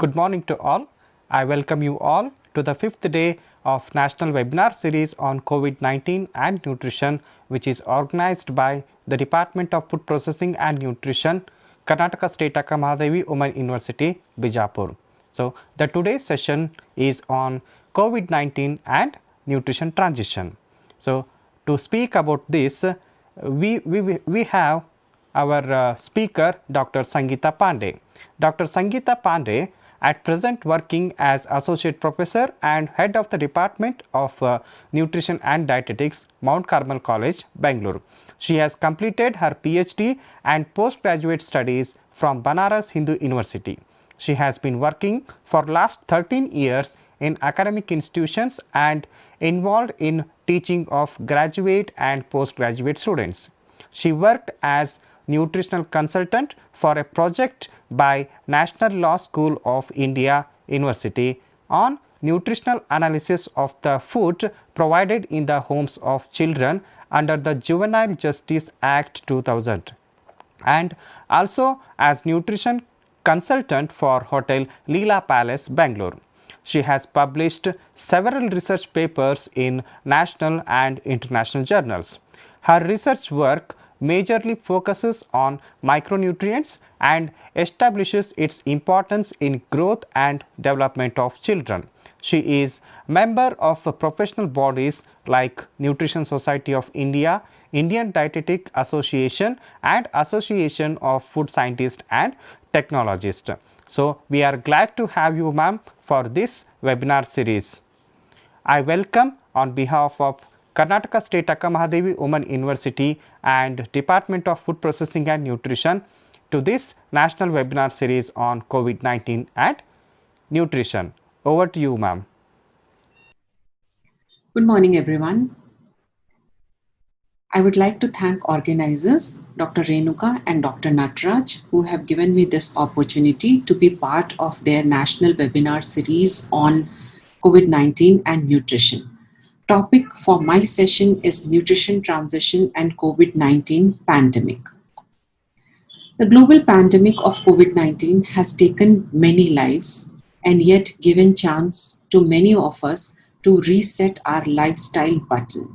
Good morning to all. I welcome you all to the fifth day of National Webinar Series on COVID-19 and Nutrition, which is organized by the Department of Food Processing and Nutrition, Karnataka State Akka Women University, Bijapur. So, the today's session is on COVID-19 and nutrition transition. So, to speak about this, we have our speaker Dr. Sangeeta Pandey. Dr. Sangeeta Pandey at present working as Associate Professor and Head of the Department of Nutrition and Dietetics, Mount Carmel College, Bangalore. She has completed her PhD and postgraduate studies from Banaras Hindu University. She has been working for last 13 years in academic institutions and involved in teaching of graduate and postgraduate students. She worked as nutritional consultant for a project by National Law School of India University on nutritional analysis of the food provided in the homes of children under the Juvenile Justice Act 2000, and also as nutrition consultant for Hotel Leela Palace, Bangalore. She has published several research papers in national and international journals. Her research work majorly focuses on micronutrients and establishes its importance in growth and development of children. She is member of professional bodies like Nutrition Society of India, Indian Dietetic Association and Association of Food Scientists and Technologists. So, we are glad to have you, ma'am, for this webinar series. I welcome on behalf of Karnataka State Akka Women University and Department of Food Processing and Nutrition to this national webinar series on COVID-19 and nutrition. Over to you, ma'am. Good morning, everyone. I would like to thank organizers Dr. Renuka and Dr. Natraj, who have given me this opportunity to be part of their national webinar series on COVID-19 and nutrition. Topic for my session is nutrition transition and COVID-19 pandemic. The global pandemic of COVID-19 has taken many lives and yet given chance to many of us to reset our lifestyle button.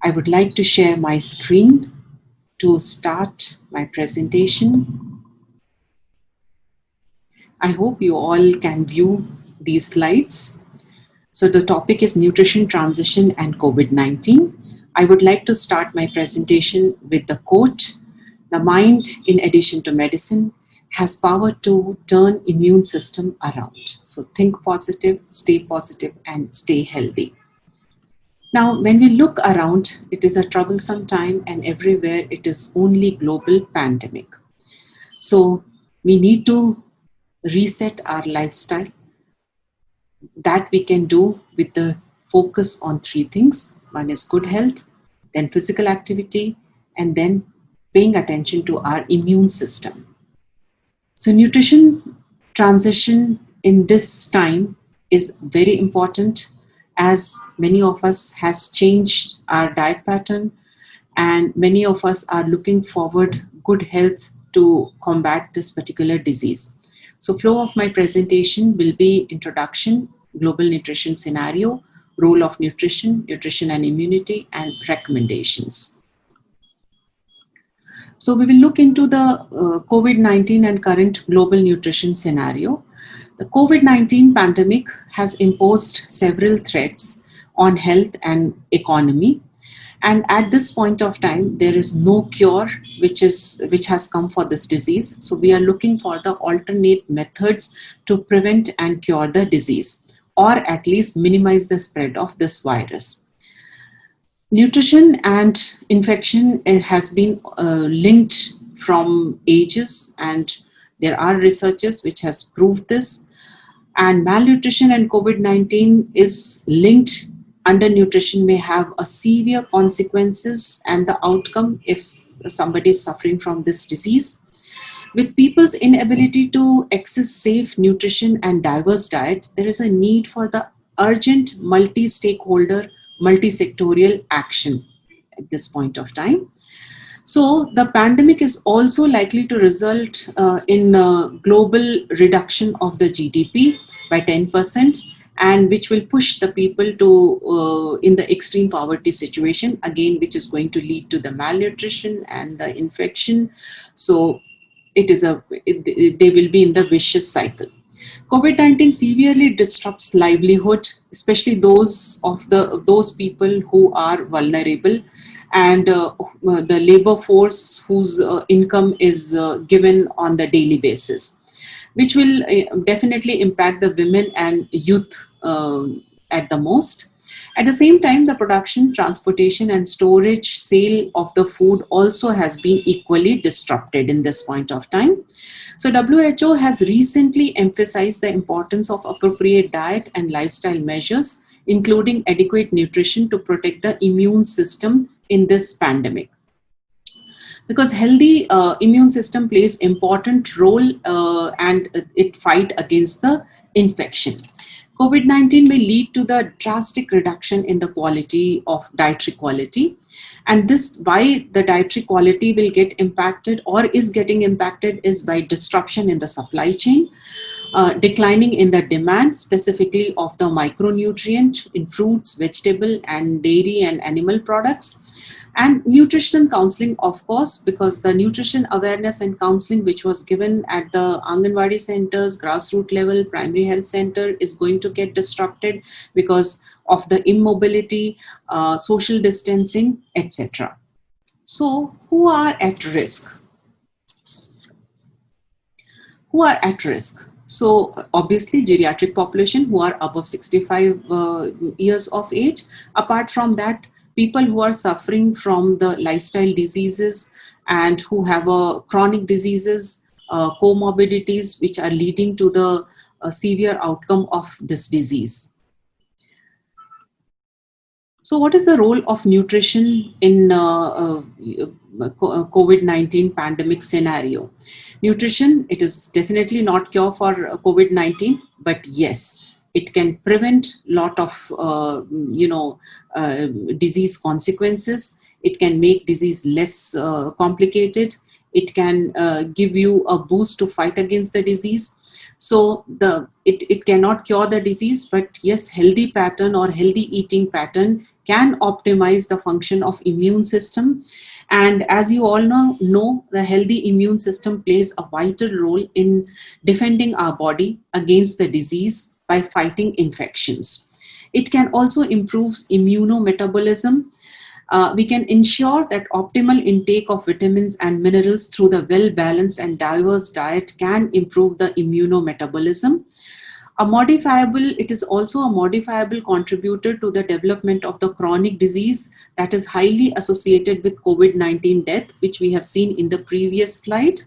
I would like to share my screen to start my presentation. I hope you all can view these slides. So the topic is nutrition transition and COVID-19. I would like to start my presentation with the quote, "The mind, in addition to medicine, has power to turn immune system around." So think positive, and stay healthy. Now, when we look around, it is a troublesome time and everywhere it is only global pandemic. So we need to reset our lifestyle. That we can do with the focus on three things. One is good health, then physical activity, and then paying attention to our immune system. So nutrition transition in this time is very important, as many of us has changed our diet pattern and many of us are looking forward good health to combat this particular disease. So flow of my presentation will be introduction, global nutrition scenario, role of nutrition, nutrition and immunity, and recommendations. So we will look into the COVID-19 and current global nutrition scenario. The COVID-19 pandemic has imposed several threats on health and economy. And at this point of time, there is no cure which has come for this disease. So we are looking for the alternate methods to prevent and cure the disease, or at least minimize the spread of this virus. Nutrition and infection has been linked from ages, and there are researches which has proved this. And malnutrition and COVID-19 is linked. Undernutrition may have a severe consequences and the outcome if somebody is suffering from this disease. With people's inability to access safe nutrition and diverse diet, there is a need for the urgent multi-stakeholder, multi-sectorial action at this point of time. So the pandemic is also likely to result in a global reduction of the GDP by 10%, and which will push the people to in the extreme poverty situation again, which is going to lead to the malnutrition and the infection. So they will be in the vicious cycle. COVID-19 severely disrupts livelihood, especially those people who are vulnerable, and the labor force whose income is given on the daily basis, which will definitely impact the women and youth at the most. At the same time, the production, transportation, and storage sale of the food also has been equally disrupted in this point of time. So, WHO has recently emphasized the importance of appropriate diet and lifestyle measures, including adequate nutrition to protect the immune system in this pandemic, because healthy immune system plays important role and it fight against the infection. COVID-19 may lead to the drastic reduction in the quality of dietary quality, and this why the dietary quality will get impacted or is getting impacted is by disruption in the supply chain, declining in the demand, specifically of the micronutrient in fruits, vegetable, and dairy and animal products. And nutrition counseling, of course, because the nutrition awareness and counseling which was given at the Anganwadi centers, grassroots level, primary health center is going to get disrupted because of the immobility, social distancing, etc. So, who are at risk? Who are at risk? So obviously geriatric population who are above 65 years of age. Apart from that, people who are suffering from the lifestyle diseases and who have chronic diseases, comorbidities which are leading to the severe outcome of this disease. So what is the role of nutrition in COVID-19 pandemic scenario? Nutrition, it is definitely not cure for COVID-19, but yes, it can prevent lot of disease consequences. It can make disease less complicated. It can give you a boost to fight against the disease. So it cannot cure the disease, but yes, healthy pattern or healthy eating pattern can optimize the function of immune system. And as you all know, the healthy immune system plays a vital role in defending our body against the disease by fighting infections. It can also improve immunometabolism. We can ensure that optimal intake of vitamins and minerals through the well-balanced and diverse diet can improve the immunometabolism. It is also a modifiable contributor to the development of the chronic disease that is highly associated with COVID-19 death, which we have seen in the previous slide.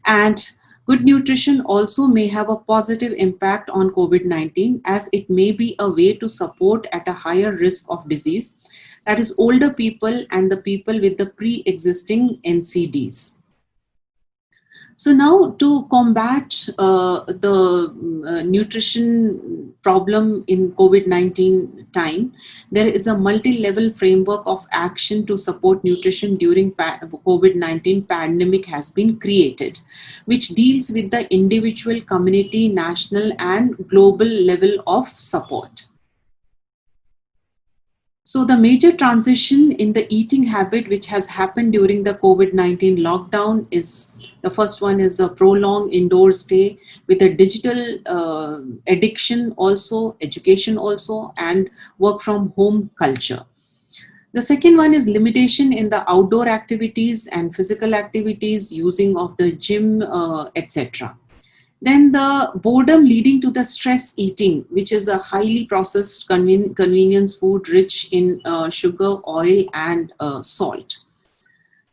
And good nutrition also may have a positive impact on COVID-19, as it may be a way to support at a higher risk of disease, that is older people and the people with the pre-existing NCDs. So now to combat the nutrition problem in COVID-19 time, there is a multi-level framework of action to support nutrition during COVID-19 pandemic has been created, which deals with the individual, community, national and global level of support. So the major transition in the eating habit which has happened during the COVID-19 lockdown is, the first one is a prolonged indoor stay with a digital addiction also, education also, and work from home culture. The second one is limitation in the outdoor activities and physical activities, using of the gym, etc. Then the boredom leading to the stress eating, which is a highly processed convenience food rich in sugar, oil, and salt.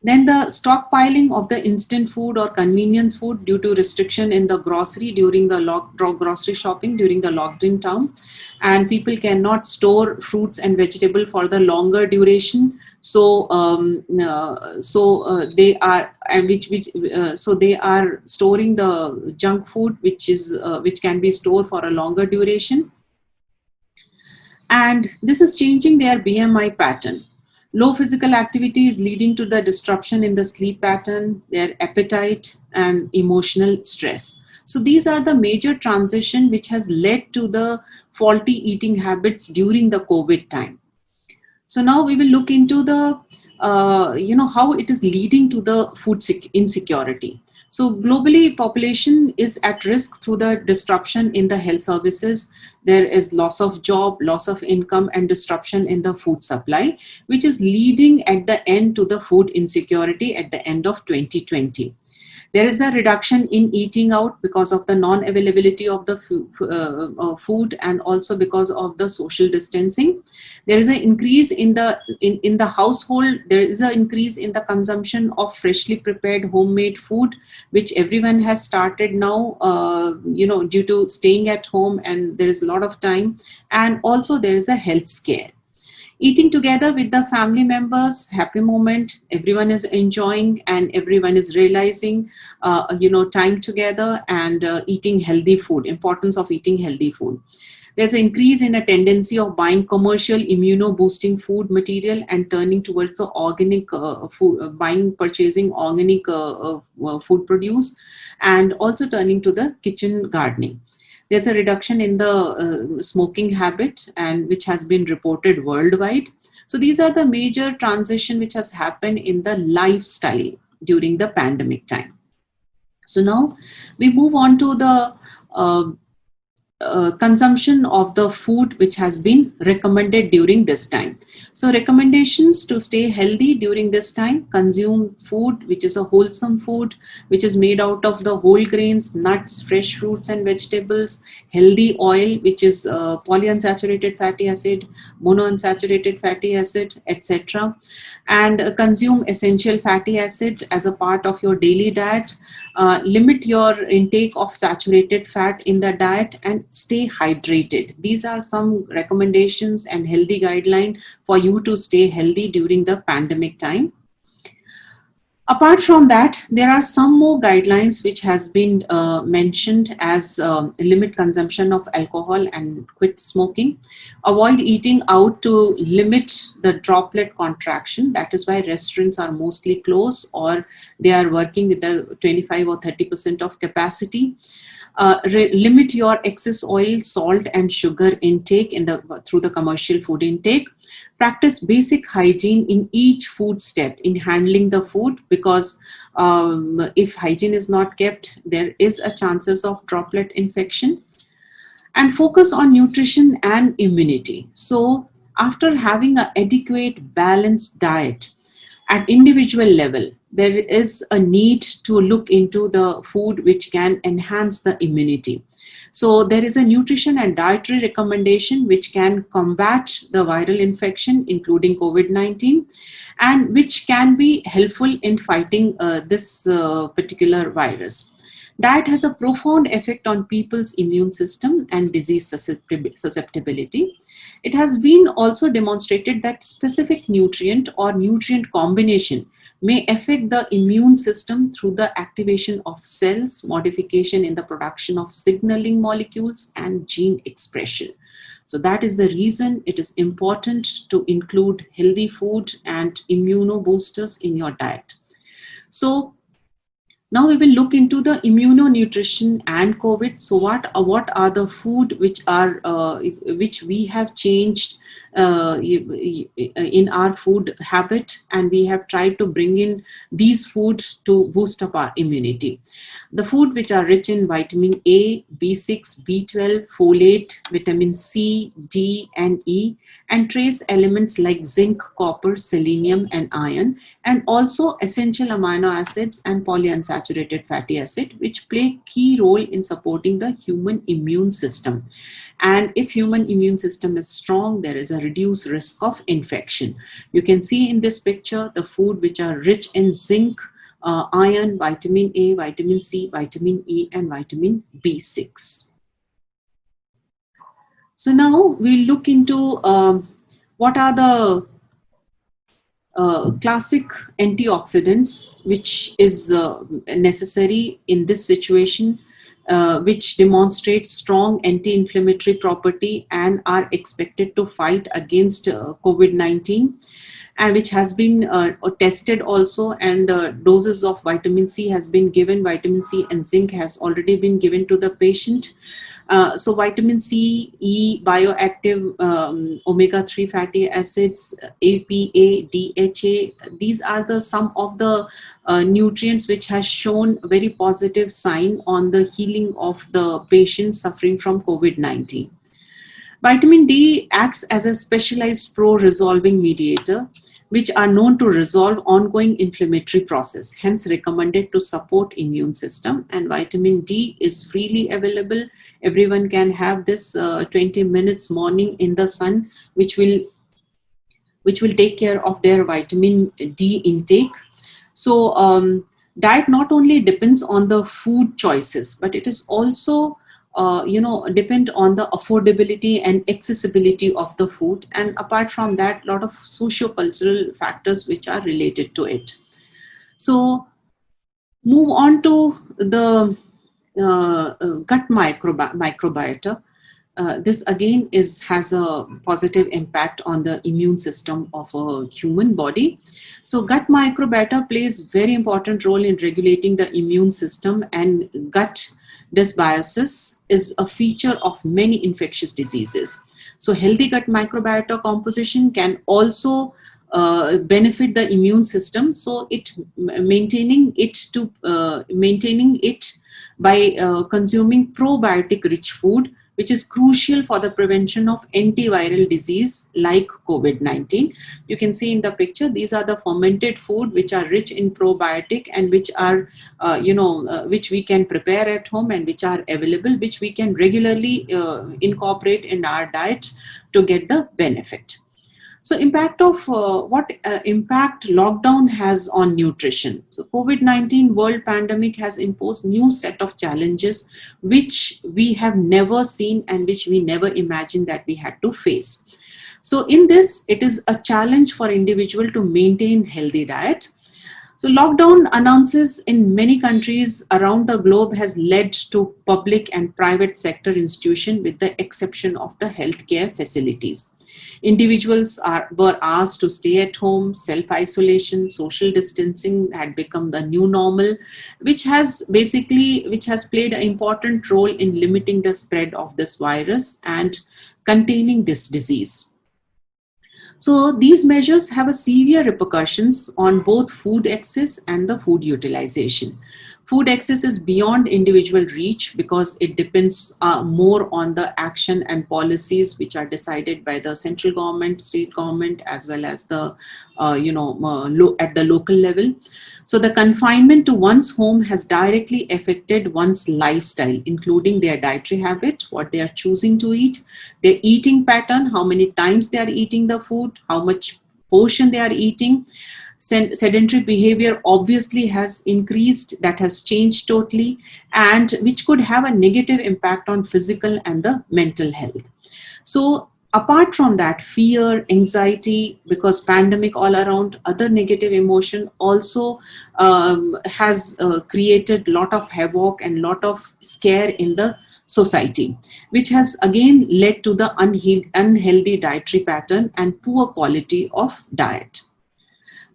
Then the stockpiling of the instant food or convenience food due to restriction in the grocery during the grocery shopping during the lockdown time, and people cannot store fruits and vegetable for the longer duration. So they are they are storing the junk food which can be stored for a longer duration, and this is changing their BMI pattern. Low physical activity is leading to the disruption in the sleep pattern, their appetite, and emotional stress. So these are the major transition which has led to the faulty eating habits during the COVID time. So now we will look into the, how it is leading to the food insecurity. So globally, population is at risk through the disruption in the health services. There is loss of job, loss of income, and disruption in the food supply, which is leading at the end to the food insecurity at the end of 2020. There is a reduction in eating out because of the non-availability of the food, and also because of the social distancing. There is an increase in the household. There is an increase in the consumption of freshly prepared homemade food, which everyone has started now, due to staying at home, and there is a lot of time. And also there is a health scare. Eating together with the family members, happy moment, everyone is enjoying and everyone is realizing, time together, and eating healthy food, importance of eating healthy food. There's an increase in a tendency of buying commercial immuno-boosting food material and turning towards the organic food, purchasing organic food produce, and also turning to the kitchen gardening. There's a reduction in the smoking habit, and which has been reported worldwide. So these are the major transition which has happened in the lifestyle during the pandemic time. So now we move on to the consumption of the food which has been recommended during this time. So recommendations to stay healthy during this time: consume food which is a wholesome food, which is made out of the whole grains, nuts, fresh fruits and vegetables, healthy oil, which is polyunsaturated fatty acid, monounsaturated fatty acid, etc. And consume essential fatty acid as a part of your daily diet. Limit your intake of saturated fat in the diet and stay hydrated. These are some recommendations and healthy guidelines for you to stay healthy during the pandemic time. Apart from that, there are some more guidelines which has been mentioned as limit consumption of alcohol and quit smoking. Avoid eating out to limit the droplet contraction. That is why restaurants are mostly closed, or they are working with the 25 or 30% of capacity. Limit your excess oil, salt and sugar intake through the commercial food intake. Practice basic hygiene in each food step in handling the food, because if hygiene is not kept, there is a chances of droplet infection. And focus on nutrition and immunity. So after having an adequate balanced diet at individual level, there is a need to look into the food which can enhance the immunity. So there is a nutrition and dietary recommendation which can combat the viral infection, including COVID-19, and which can be helpful in fighting this particular virus. Diet has a profound effect on people's immune system and disease susceptibility. It has been also demonstrated that specific nutrient or nutrient combination may affect the immune system through the activation of cells, modification in the production of signaling molecules, and gene expression. So that is the reason it is important to include healthy food and immunoboosters in your diet. So now we will look into the immunonutrition and COVID. So what are the food which we have changed in our food habit, and we have tried to bring in these foods to boost up our immunity. The food which are rich in vitamin A, B6, B12, folate, vitamin C, D and E, and trace elements like zinc, copper, selenium and iron, and also essential amino acids and polyunsaturated fatty acid, which play key role in supporting the human immune system. And if human immune system is strong, there is a reduced risk of infection. You can see in this picture the food which are rich in zinc, iron, vitamin A, vitamin C, vitamin E and vitamin B6. So now we'll look into what are the classic antioxidants which is necessary in this situation which demonstrate strong anti-inflammatory property and are expected to fight against COVID-19, and which has been tested also, and doses of vitamin C has been given. Vitamin C and zinc has already been given to the patient. So vitamin C, E, bioactive omega-3 fatty acids, APA, DHA, these are the some of the nutrients which has shown very positive sign on the healing of the patients suffering from COVID-19. Vitamin D acts as a specialized pro-resolving mediator, which are known to resolve ongoing inflammatory process, hence recommended to support immune system. And vitamin D is freely available. Everyone can have this 20 minutes morning in the sun, which will take care of their vitamin D intake. So diet not only depends on the food choices, but it is also depend on the affordability and accessibility of the food, and apart from that, a lot of socio-cultural factors which are related to it. So move on to the gut microbiota. This again has a positive impact on the immune system of a human body. So gut microbiota plays very important role in regulating the immune system, and gut dysbiosis is a feature of many infectious diseases. So healthy gut microbiota composition can also benefit the immune system. So maintaining it by consuming probiotic rich food, which is crucial for the prevention of antiviral disease like COVID-19. You can see in the picture, these are the fermented food which are rich in probiotic, and which are, which we can prepare at home and which are available, which we can regularly incorporate in our diet to get the benefit. So impact of what impact lockdown has on nutrition. So COVID-19 world pandemic has imposed new set of challenges which we have never seen and which we never imagined that we had to face. So in this, it is a challenge for individual to maintain healthy diet. So lockdown announces in many countries around the globe has led to public and private sector institutions, with the exception of the healthcare facilities. Individuals were asked to stay at home. Self-isolation, social distancing had become the new normal, which has played an important role in limiting the spread of this virus and containing this disease. So these measures have a severe repercussions on both food access and the food utilization. Food access is beyond individual reach because it depends more on the action and policies which are decided by the central government, state government, as well as the at the local level. So the confinement to one's home has directly affected one's lifestyle, including their dietary habit, what they are choosing to eat, their eating pattern, how many times they are eating the food, how much portion they are eating. Sedentary behavior obviously has increased, that has changed totally, and which could have a negative impact on physical and the mental health. So apart from that, fear, anxiety, because pandemic all around, other negative emotion also has created lot of havoc and lot of scare in the society, which has again led to the unhealthy dietary pattern and poor quality of diet.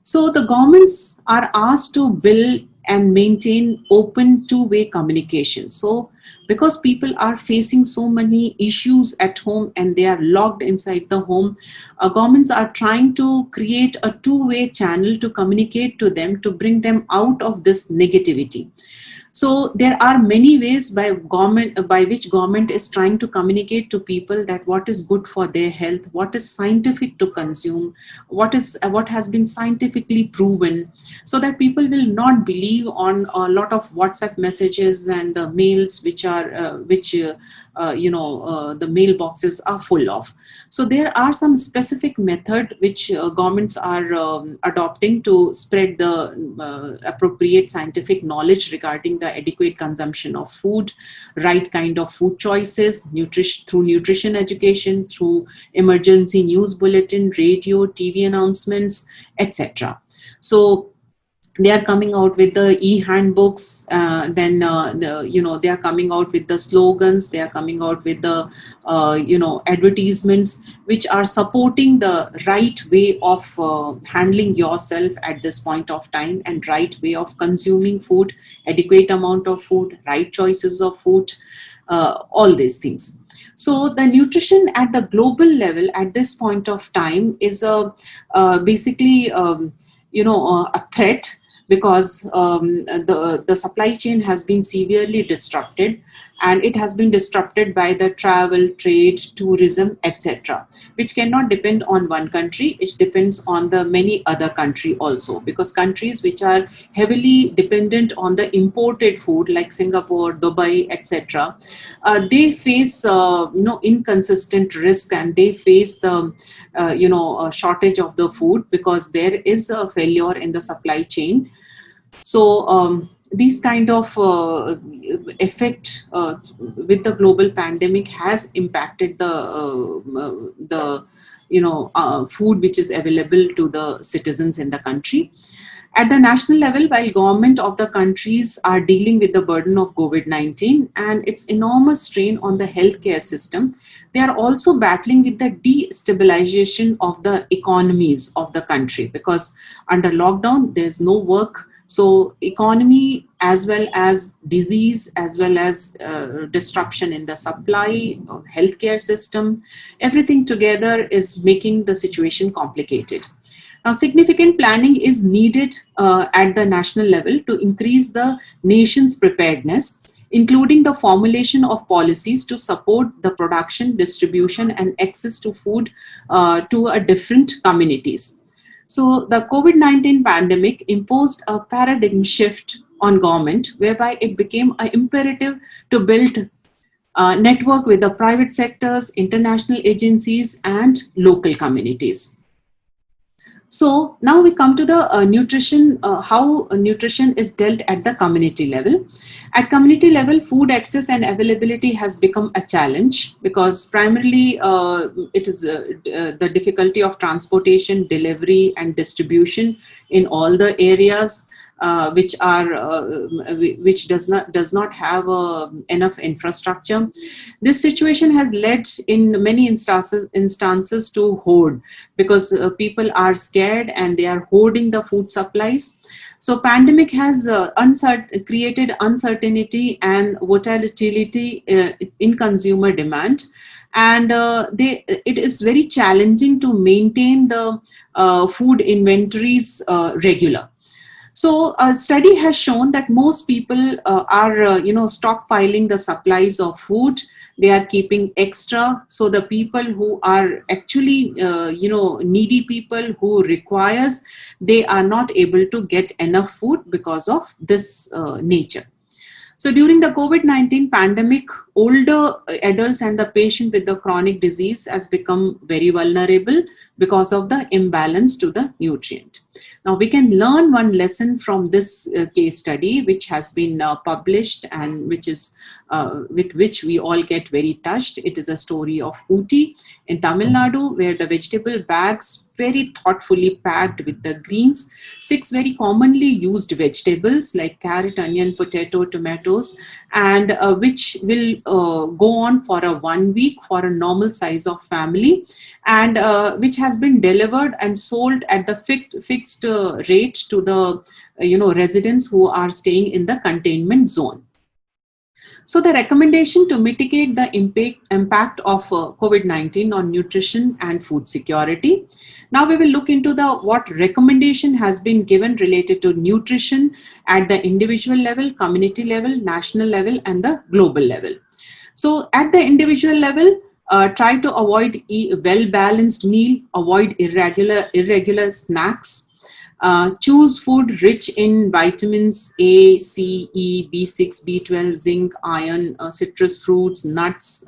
So the governments are asked to build and maintain open two-way communication. So because people are facing so many issues at home and they are locked inside the home, governments are trying to create a two-way channel to communicate to them, to bring them out of this negativity. So there are many ways by which government is trying to communicate to people that what is good for their health, what is scientific to consume, what has been scientifically proven, so that people will not believe on a lot of WhatsApp messages and the mails which are the mailboxes are full of. So there are some specific method which governments are adopting to spread the appropriate scientific knowledge regarding the adequate consumption of food, right kind of food choices, through nutrition education, through emergency news bulletin, radio, TV announcements, etc. So They are coming out with the e-handbooks, they are coming out with the slogans, they are coming out with the advertisements which are supporting the right way of handling yourself at this point of time, and right way of consuming food, adequate amount of food, right choices of food, all these things. So the nutrition at the global level at this point of time is a basically a threat, because the supply chain has been severely disrupted, and it has been disrupted by the travel, trade, tourism, etc., which cannot depend on one country. It depends on the many other country also, because countries which are heavily dependent on the imported food like Singapore, Dubai, etc., they face inconsistent risk, and they face the shortage of the food, because there is a failure in the supply chain. So these kind of effect with the global pandemic has impacted the food which is available to the citizens in the country. At the national level, while government of the countries are dealing with the burden of COVID-19 and its enormous strain on the healthcare system, they are also battling with the destabilization of the economies of the country, because under lockdown, there's no work. So economy, as well as disease, as well as disruption in the supply of healthcare system, everything together is making the situation complicated. Now, significant planning is needed at the national level to increase the nation's preparedness, including the formulation of policies to support the production, distribution, and access to food to different communities. So the COVID-19 pandemic imposed a paradigm shift on government, whereby it became an imperative to build a network with the private sectors, international agencies, and local communities. So now we come to the nutrition, how nutrition is dealt at the community level. At community level, food access and availability has become a challenge, because primarily it is the difficulty of transportation, delivery, and distribution in all the areas which does not have enough infrastructure. This situation has led in many instances to hoard, because people are scared and they are hoarding the food supplies. So pandemic has created uncertainty and volatility in consumer demand, and it is very challenging to maintain the food inventories regular. So a study has shown that most people are stockpiling the supplies of food. They are keeping extra. So the people who are actually needy people who requires, they are not able to get enough food because of this nature. So during the COVID-19 pandemic, older adults and the patient with the chronic disease has become very vulnerable because of the imbalance to the nutrient. Now we can learn one lesson from this case study, which has been published, and which is with which we all get very touched. It is a story of Ooty in Tamil Nadu, where the vegetable bags very thoughtfully packed with the greens, 6 very commonly used vegetables like carrot, onion, potato, tomatoes, and which will go on for a 1 week for a normal size of family, and which has been delivered and sold at the fixed rate to the residents who are staying in the containment zone. So the recommendation to mitigate the impact of COVID-19 on nutrition and food security. Now we will look into what recommendation has been given related to nutrition at the individual level, community level, national level, and the global level. So at the individual level, try to avoid well-balanced meal, avoid irregular snacks. Choose food rich in vitamins A, C, E, B6, B12, zinc, iron, citrus fruits, nuts,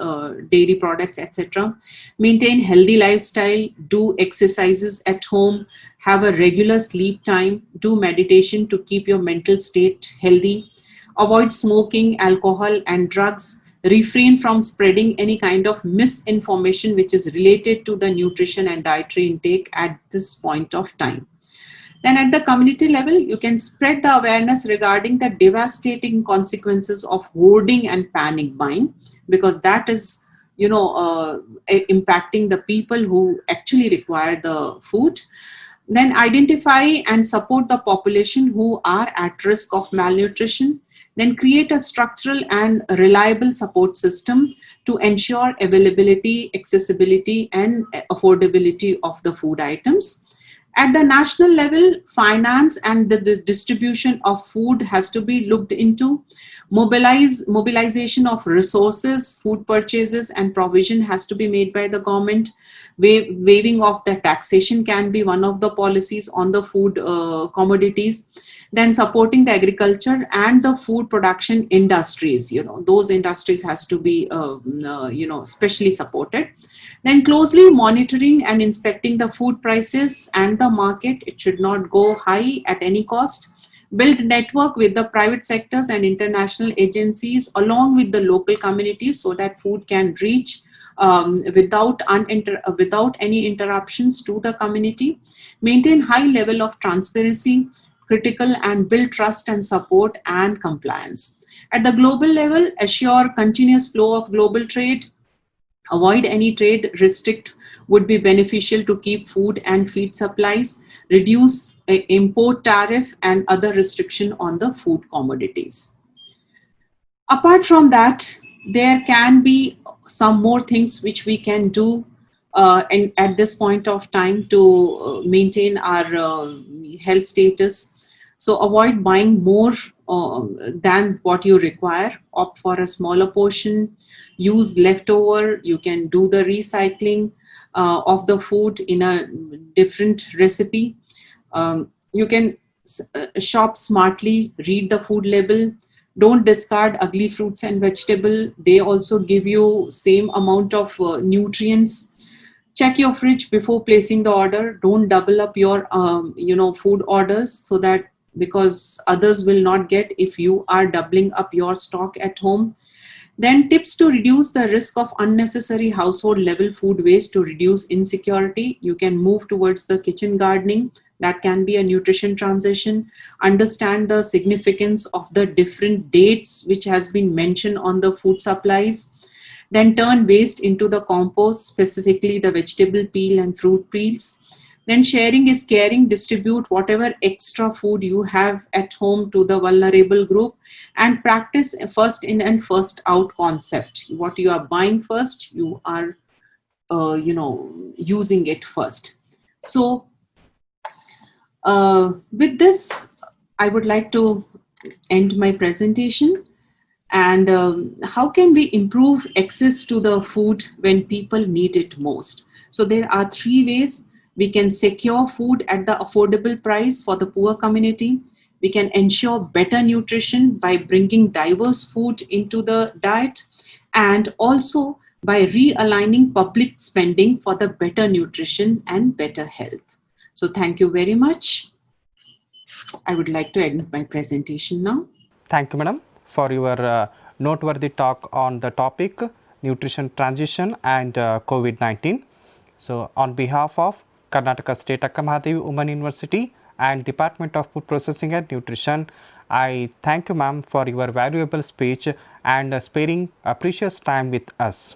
dairy products, etc. Maintain healthy lifestyle, do exercises at home, have a regular sleep time, do meditation to keep your mental state healthy, avoid smoking, alcohol, and drugs, refrain from spreading any kind of misinformation which is related to the nutrition and dietary intake at this point of time. Then at the community level, you can spread the awareness regarding the devastating consequences of hoarding and panic buying, because that is, impacting the people who actually require the food. Then identify and support the population who are at risk of malnutrition. Then create a structural and reliable support system to ensure availability, accessibility, and affordability of the food items. At the national level, finance and the distribution of food has to be looked into. Mobilization of resources, food purchases, and provision has to be made by the government. Waiving of the taxation can be one of the policies on the food commodities. Then supporting the agriculture and the food production industries, those industries has to be specially supported. Then closely monitoring and inspecting the food prices and the market. It should not go high at any cost. Build network with the private sectors and international agencies along with the local communities so that food can reach without any interruptions to the community. Maintain high level of transparency, critical, and build trust and support and compliance. At the global level, assure continuous flow of global trade. Avoid any trade restrict would be beneficial to keep food and feed supplies. Reduce import tariff and other restriction on the food commodities. Apart from that, there can be some more things which we can do at this point of time to maintain our health status. So avoid buying more than what you require. Opt for a smaller portion. Use leftover. You can do the recycling of the food in a different recipe. You can shop smartly, read the food label. Don't discard ugly fruits and vegetable. They also give you same amount of nutrients. Check your fridge before placing the order. Don't double up your food orders, so that because others will not get if you are doubling up your stock at home. Then tips to reduce the risk of unnecessary household level food waste to reduce insecurity. You can move towards the kitchen gardening. That can be a nutrition transition. Understand the significance of the different dates which has been mentioned on the food supplies. Then turn waste into the compost, specifically the vegetable peel and fruit peels. Then sharing is caring. Distribute whatever extra food you have at home to the vulnerable group, and practice first in and first out concept. What you are buying first, you are using it first. So with this, I would like to end my presentation. And how can we improve access to the food when people need it most? So there are 3 ways. We can secure food at the affordable price for the poor community. We can ensure better nutrition by bringing diverse food into the diet, and also by realigning public spending for the better nutrition and better health. So thank you very much. I would like to end my presentation now. Thank you, madam, for your noteworthy talk on the topic nutrition transition and COVID-19. So on behalf of Karnataka State Akka Women University and Department of Food Processing and Nutrition, I thank you, ma'am, for your valuable speech and sparing a precious time with us.